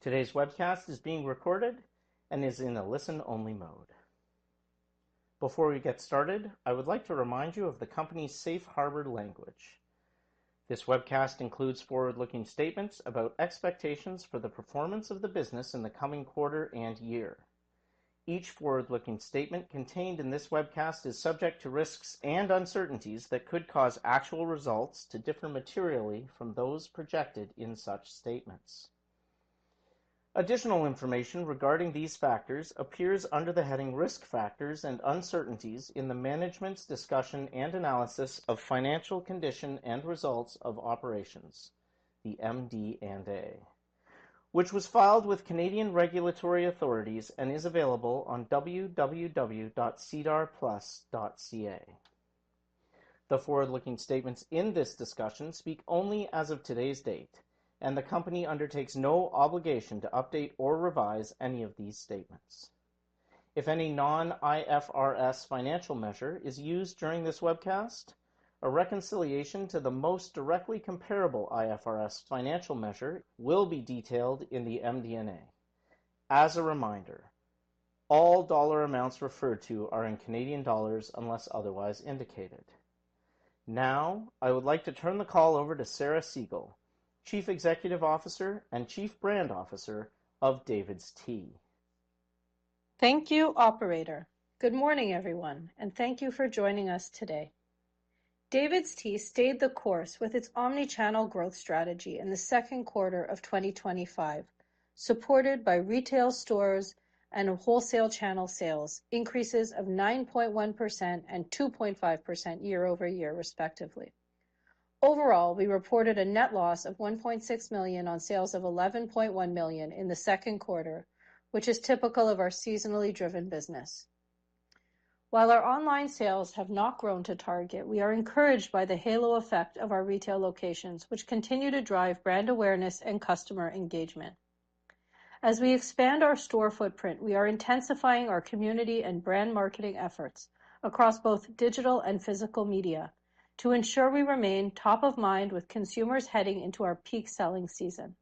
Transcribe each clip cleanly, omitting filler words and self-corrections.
Today's webcast is being recorded and is in a listen-only mode. Before we get started, I would like to remind you of the company's safe harbor language. This webcast includes forward-looking statements about expectations for the performance of the business in the coming quarter and year. Each forward-looking statement contained in this webcast is subject to risks and uncertainties that could cause actual results to differ materially from those projected in such statements. Additional information regarding these factors appears under the heading Risk Factors and Uncertainties in the Management's Discussion and Analysis of Financial Condition and Results of Operations, the MD&A, which was filed with Canadian regulatory authorities and is available on www.sedarplus.ca. The forward-looking statements in this discussion speak only as of today's date, and the company undertakes no obligation to update or revise any of these statements. If any non-IFRS financial measure is used during this webcast, a reconciliation to the most directly comparable IFRS financial measure will be detailed in the MD&A. As a reminder, all dollar amounts referred to are in Canadian dollars unless otherwise indicated. Now, I would like to turn the call over to Sarah Siegel, Chief Executive Officer and Chief Brand Officer of DAVIDsTEA. Thank you, Operator. Good morning, everyone, and thank you for joining us today. DAVIDsTEA stayed the course with its omni-channel growth strategy in the second quarter of 2025, supported by retail stores and wholesale channel sales, increases of 9.1% and 2.5% year-over-year, respectively. Overall, we reported a net loss of $1.6 million on sales of $11.1 million in the second quarter, which is typical of our seasonally driven business. While our online sales have not grown to target, we are encouraged by the halo effect of our retail locations, which continue to drive brand awareness and customer engagement. As we expand our store footprint, we are intensifying our community and brand marketing efforts across both digital and physical media to ensure we remain top of mind with consumers heading into our peak selling season.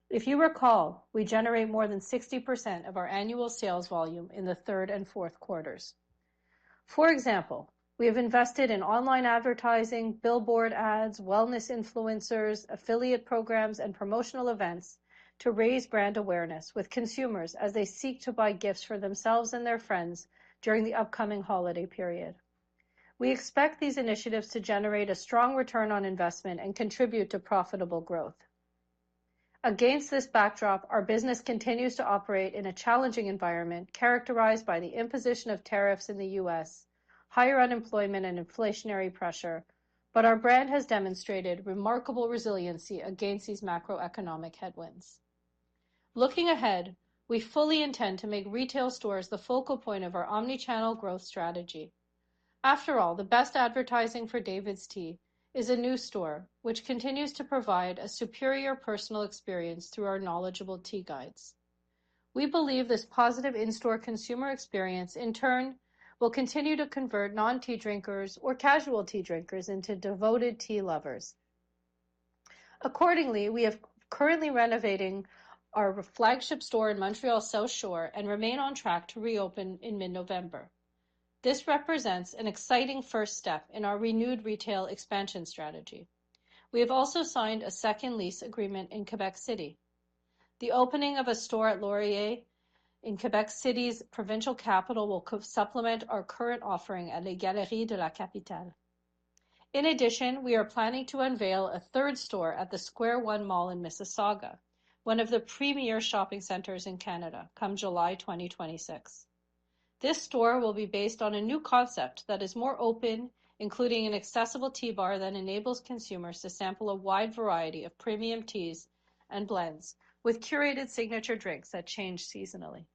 If you recall, we generate more than 60% of our annual sales volume in the third and fourth quarters. For example, we have invested in online advertising, billboard ads, wellness influencers, affiliate programs, and promotional events to raise brand awareness with consumers as they seek to buy gifts for themselves and their friends during the upcoming holiday period. We expect these initiatives to generate a strong return on investment and contribute to profitable growth. Against this backdrop, our business continues to operate in a challenging environment characterized by the imposition of tariffs in the U.S., higher unemployment and inflationary pressure, but our brand has demonstrated remarkable resiliency against these macroeconomic headwinds. Looking ahead, we fully intend to make retail stores the focal point of our omni-channel growth strategy. After all, the best advertising for DAVIDsTEA is a new store, which continues to provide a superior personal experience through our knowledgeable tea guides. We believe this positive in-store consumer experience, in turn, will continue to convert non-tea drinkers or casual tea drinkers into devoted tea lovers. Accordingly, we are currently renovating our flagship store in Montreal South Shore and remain on track to reopen in mid-November. This represents an exciting first step in our renewed retail expansion strategy. We have also signed a second lease agreement in Quebec City. The opening of a store at Laurier in Quebec City's provincial capital will supplement our current offering at Les Galeries de la Capitale. In addition, we are planning to unveil a third store at the Square One Mall in Mississauga, one of the premier shopping centers in Canada, come July 2026. This store will be based on a new concept that is more open, including an accessible tea bar that enables consumers to sample a wide variety of premium teas and blends, with curated signature drinks that change seasonally.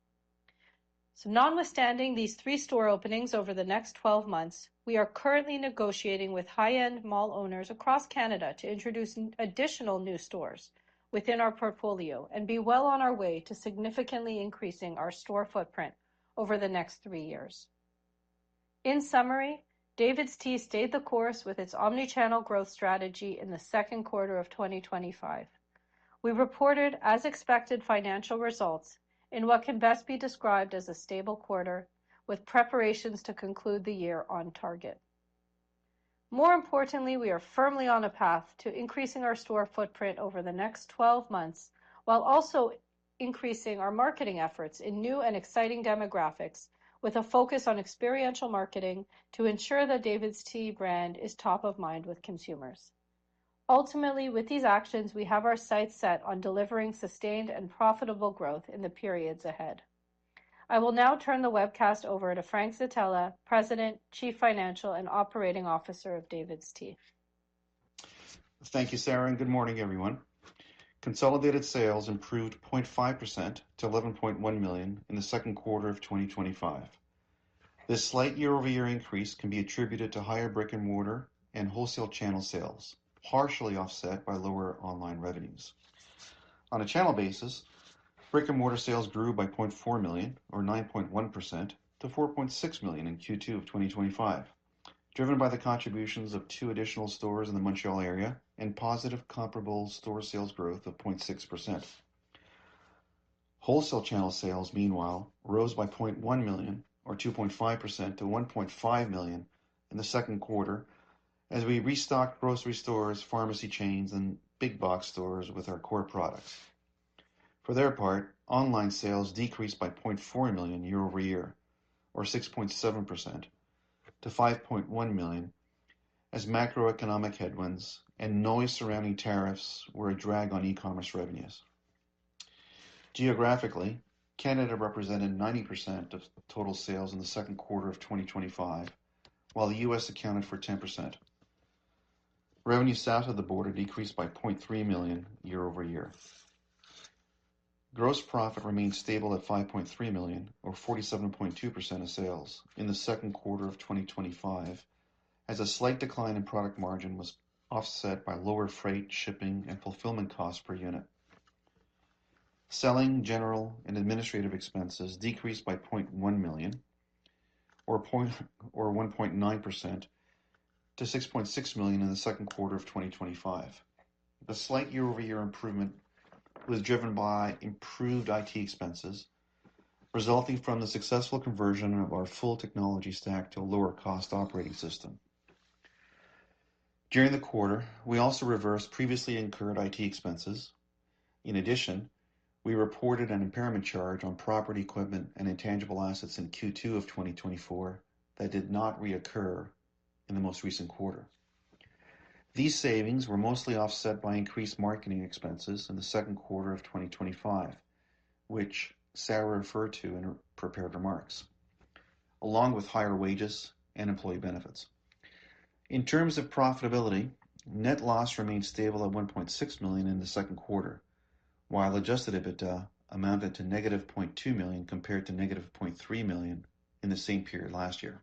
So notwithstanding these 3 store openings over the next 12 months, we are currently negotiating with high-end mall owners across Canada to introduce additional new stores within our portfolio and be well on our way to significantly increasing our store footprint over the next 3 years. In summary, DAVIDsTEA stayed the course with its omni-channel growth strategy in the second quarter of 2025. We reported as expected financial results in what can best be described as a stable quarter, with preparations to conclude the year on target. More importantly, we are firmly on a path to increasing our store footprint over the next 12 months, while also increasing our marketing efforts in new and exciting demographics, with a focus on experiential marketing to ensure that David's Tea brand is top of mind with consumers. Ultimately, with these actions, we have our sights set on delivering sustained and profitable growth in the periods ahead. I will now turn the webcast over to Frank Zitella, President, Chief Financial and Operating Officer of David's Tea. Thank you, Sarah, and good morning, everyone. Consolidated sales improved 0.5% to $11.1 million in the second quarter of 2025. This slight year-over-year increase can be attributed to higher brick-and-mortar and wholesale channel sales, partially offset by lower online revenues. On a channel basis, brick-and-mortar sales grew by $0.4 million, or 9.1%, to $4.6 million in Q2 of 2025, driven by the contributions of 2 additional stores in the Montreal area and positive comparable store sales growth of 0.6%. Wholesale channel sales, meanwhile, rose by $0.1 million, or 2.5%, to $1.5 million in the second quarter, as we restocked grocery stores, pharmacy chains, and big box stores with our core products. For their part, online sales decreased by $0.4 million year over year, or 6.7%, to $5.1 million, as macroeconomic headwinds and noise surrounding tariffs were a drag on e-commerce revenues. Geographically, Canada represented 90% of total sales in the second quarter of 2025, while the U.S. accounted for 10%. Revenue south of the border decreased by $0.3 million year over year. Gross profit remained stable at $5.3 million, or 47.2% of sales, in the second quarter of 2025, as a slight decline in product margin was offset by lower freight, shipping, and fulfillment costs per unit. Selling, general, and administrative expenses decreased by $0.1 million, or 1.9%, to $6.6 million in the second quarter of 2025. The slight year-over-year improvement was driven by improved IT expenses, resulting from the successful conversion of our full technology stack to a lower-cost operating system. During the quarter, we also reversed previously incurred IT expenses. In addition, we reported an impairment charge on property, equipment, and intangible assets in Q2 of 2024 that did not reoccur in the most recent quarter. These savings were mostly offset by increased marketing expenses in the second quarter of 2025, which Sarah referred to in her prepared remarks, along with higher wages and employee benefits. In terms of profitability, net loss remained stable at $1.6 million in the second quarter, while adjusted EBITDA amounted to negative $0.2 million compared to negative $0.3 million in the same period last year.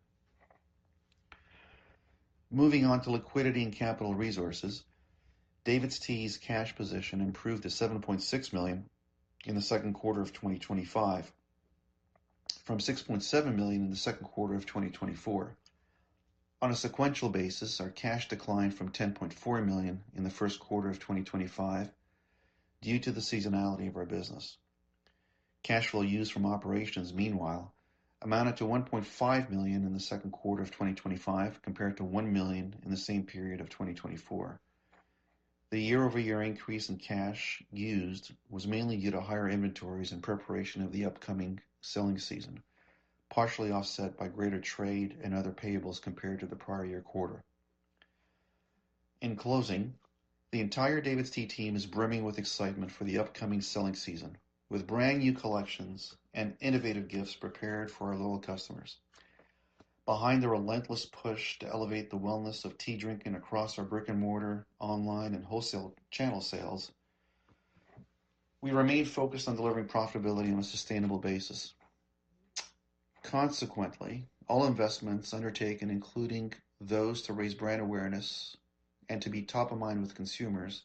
Moving on to liquidity and capital resources, David's Tea's cash position improved to $7.6 million in the second quarter of 2025, from $6.7 million in the second quarter of 2024. On a sequential basis, our cash declined from $10.4 million in the first quarter of 2025 due to the seasonality of our business. Cash flow used from operations, meanwhile, amounted to $1.5 million in the second quarter of 2025 compared to $1 million in the same period of 2024. The year-over-year increase in cash used was mainly due to higher inventories in preparation of the upcoming selling season, partially offset by greater trade and other payables compared to the prior year quarter. In closing, the entire David's Tea team is brimming with excitement for the upcoming selling season, with brand new collections and innovative gifts prepared for our loyal customers. Behind the relentless push to elevate the wellness of tea drinking across our brick-and-mortar, online, and wholesale channel sales, we remain focused on delivering profitability on a sustainable basis. Consequently, all investments undertaken, including those to raise brand awareness and to be top of mind with consumers,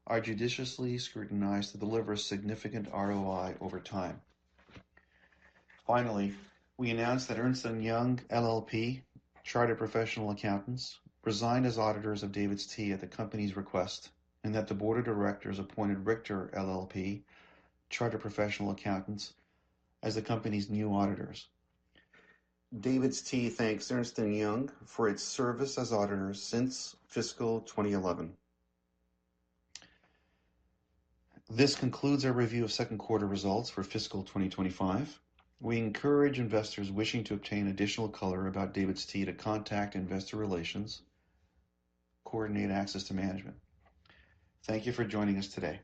are judiciously scrutinized to deliver a significant ROI over time. Finally, we announced that Ernst & Young LLP, Chartered Professional Accountants, resigned as auditors of David's Tea at the company's request and that the Board of Directors appointed Richter LLP, Chartered Professional Accountants, as the company's new auditors. DAVIDsTEA thanks Ernst & Young for its service as auditors since fiscal 2011. This concludes our review of second quarter results for fiscal 2025. We encourage investors wishing to obtain additional color about DAVIDsTEA to contact Investor Relations, coordinate access to management. Thank you for joining us today.